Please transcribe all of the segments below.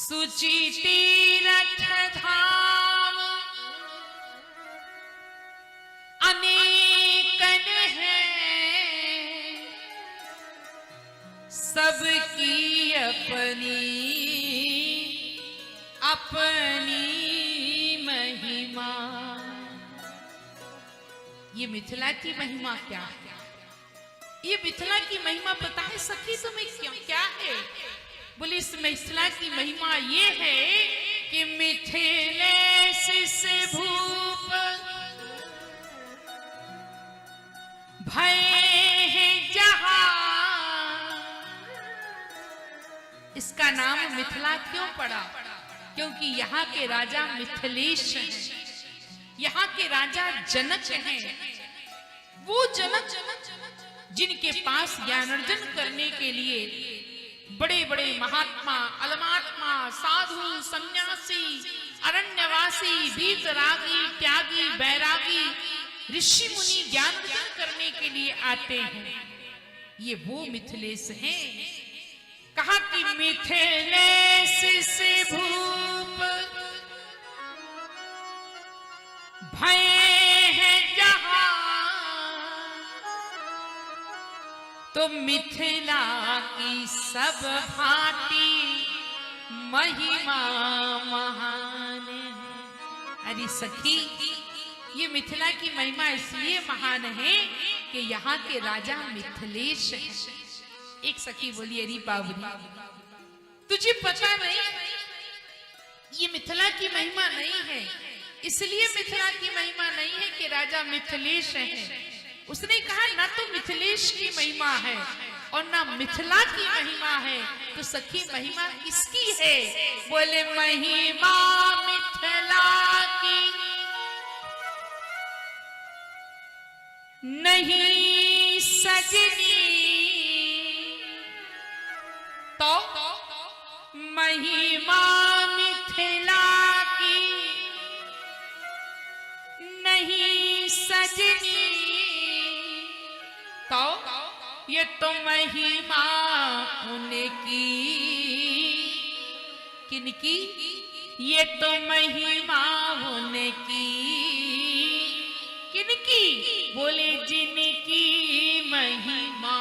सुचि तीरथ धाम अनेकन है, सबकी अपनी अपनी महिमा। ये मिथिला की महिमा क्या है? ये मिथिला की महिमा पता है सखी तुम्हें क्या है? बोले इस मिथिला की महिमा ये है कि मिथिलेश से भूप भय है जहां। इसका नाम मिथिला क्यों पड़ा? क्योंकि यहाँ के राजा मिथिलेश हैं, यहाँ के राजा जनक हैं। वो जनक जिनके पास ज्ञानार्जन करने के लिए बड़े बड़े महात्मा, अलमात्मा, साधु, सन्यासी, अरण्यवासी, वीतरागी, त्यागी, बैरागी, ऋषि मुनि ज्ञानार्जन करने के लिए आते हैं। ये वो मिथिलेश हैं। कहा कि मिथिलेश से भूप भय है जहां, तो मिथिला की सब भांति महिमा महान है। अरे सखी, ये मिथिला की महिमा इसलिए महान है कि यहाँ के राजा मिथिलेश हैं। एक सखी बोली, अरे बाबरी तुझे पता नहीं ये मिथिला की महिमा नहीं है। इसलिए मिथिला की महिमा नहीं है कि राजा मिथिलेश हैं। उसने कहा ना तो मिथिलेश की महिमा है और ना मिथिला की महिमा है, तो सखी महिमा किसकी है? बोले महिमा मिथिला की नहीं सजनी, तो महिमा मिथिला की नहीं सजनी, तो ये तो महिमा उनकी किनकी? ये तो महिमा उनकी किनकी? बोले जिनकी महिमा,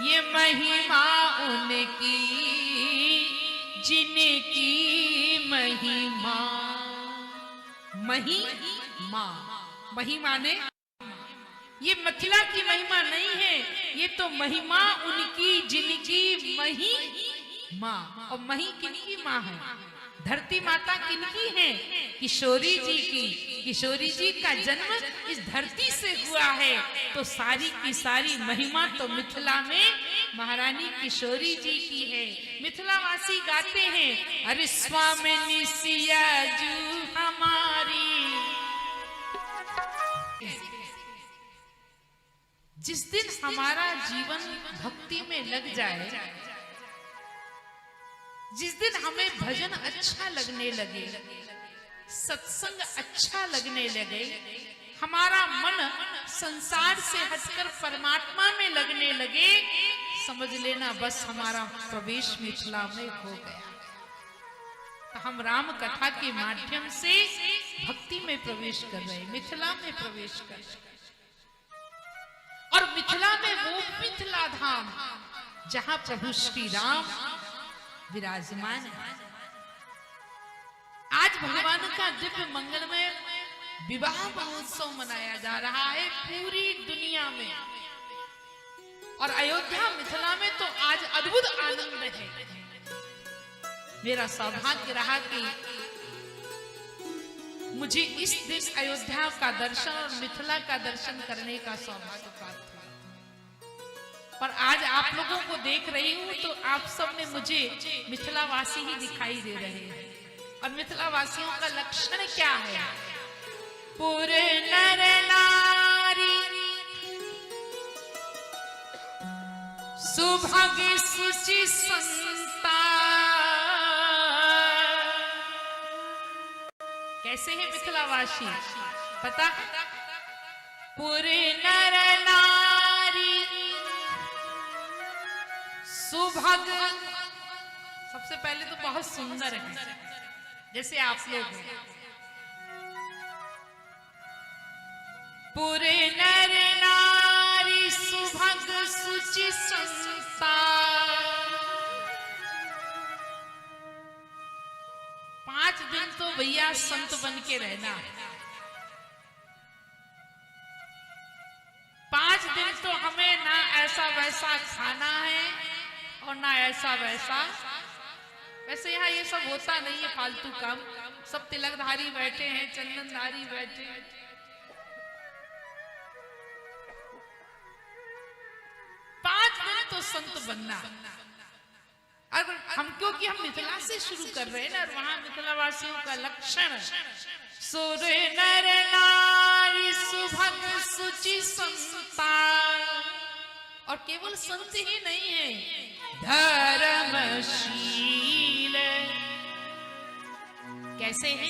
ये महिमा उनकी जिनकी महिमा। महिमा, महिमा ने ये मिथिला की महिमा नहीं है, ये तो महिमा उनकी जिनकी महिमा। और मही किनकी माँ है? धरती माता किनकी है? किशोरी जी की। किशोरी जी का जन्म इस धरती से हुआ है, तो सारी की सारी महिमा तो मिथिला में महारानी किशोरी जी की है। मिथिलावासी गाते हैं, अरे स्वामिनी सिया जू हमारी। जिस दिन हमारा जीवन भक्ति में लग जाए, जिस दिन हमें भजन अच्छा लगने लगे, सत्संग अच्छा लगने लगे, हमारा मन संसार से हटकर परमात्मा में लगने लगे, समझ लेना बस हमारा प्रवेश मिथिला में हो गया। तो हम राम कथा के माध्यम से भक्ति में प्रवेश कर रहे, मिथिला में प्रवेश कर रहे। और मिथिला में वो मिथिला धाम जहां प्रभु श्री राम विराजमान है। आज भगवान का दिव्य मंगलमय विवाह महोत्सव मनाया जा रहा है पूरी दुनिया में, और अयोध्या मिथिला में तो आज अद्भुत आनंद है। मेरा सौभाग्य रहा कि मुझे इस दिन अयोध्या का दर्शन और मिथिला का दर्शन करने का सौभाग्य प्राप्त हुआ। पर आज आप लोगों को देख रही हूं तो आप सब में मुझे मिथिलावासी ही दिखाई दे रहे हैं। और मिथिलावासियों का लक्षण क्या है? पुर नर नारी सुभग सुचि संता। कैसे है मिथिलावासी पता? पुर नर नारी सुभग, सबसे पहले तो बहुत सुंदर है, जैसे आप लोग हैं। पूरे नर नारी सुभग सुचि संसार। 5 दिन तो भैया संत बन के रहना। 5 दिन तो हमें ना ऐसा वैसा खाना है और ना ऐसा वैसा। वैसे यहाँ ये सब होता नहीं है फालतू काम, सब तिलकधारी बैठे हैं, चंदनधारी बैठे हैं। तो संत बनना। अगर हम, क्योंकि हम मिथिला से शुरू कर रहे हैं ना, और वहां मिथिला वासियों का लक्षण सुर नर नारी सुभग सुचि संतान। और केवल संत ही नहीं है, धर्मशील। कैसे है?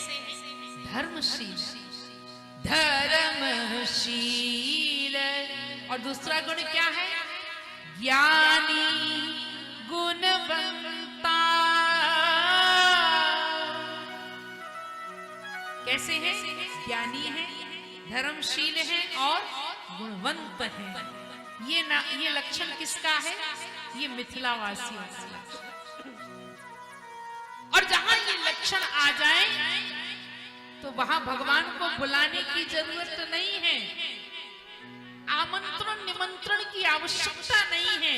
धर्मशील, धर्मशील। और दूसरा गुण क्या है? ज्ञानी गुणवंता। कैसे है? ज्ञानी है, धर्मशील है और गुणवंत है। ये लक्षण किसका है? ये मिथिलावासियों का लक्षण। और जहां ये लक्षण आ जाए तो वहां भगवान को बुलाने की जरूरत नहीं है, आमंत्रण निमंत्रण की आवश्यकता नहीं है।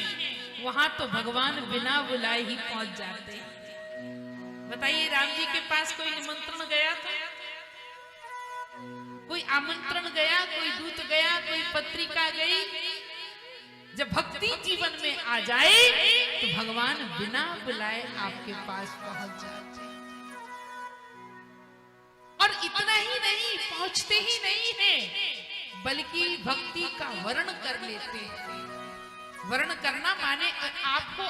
वहां तो भगवान बिना बुलाए ही पहुंच जाते हैं। बताइए, राम जी के पास कोई निमंत्रण गया था? कोई आमंत्रण गया, कोई दूत गया, कोई पत्रिका गई? जब भक्ति जीवन में आ जाए तो भगवान बिना बुलाए आपके पास पहुंच जाते। और इतना ही नहीं, पहुंचते ही नहीं है, बल्कि भक्ति का वर्ण कर लेते हैं। वर्ण करना माने आपको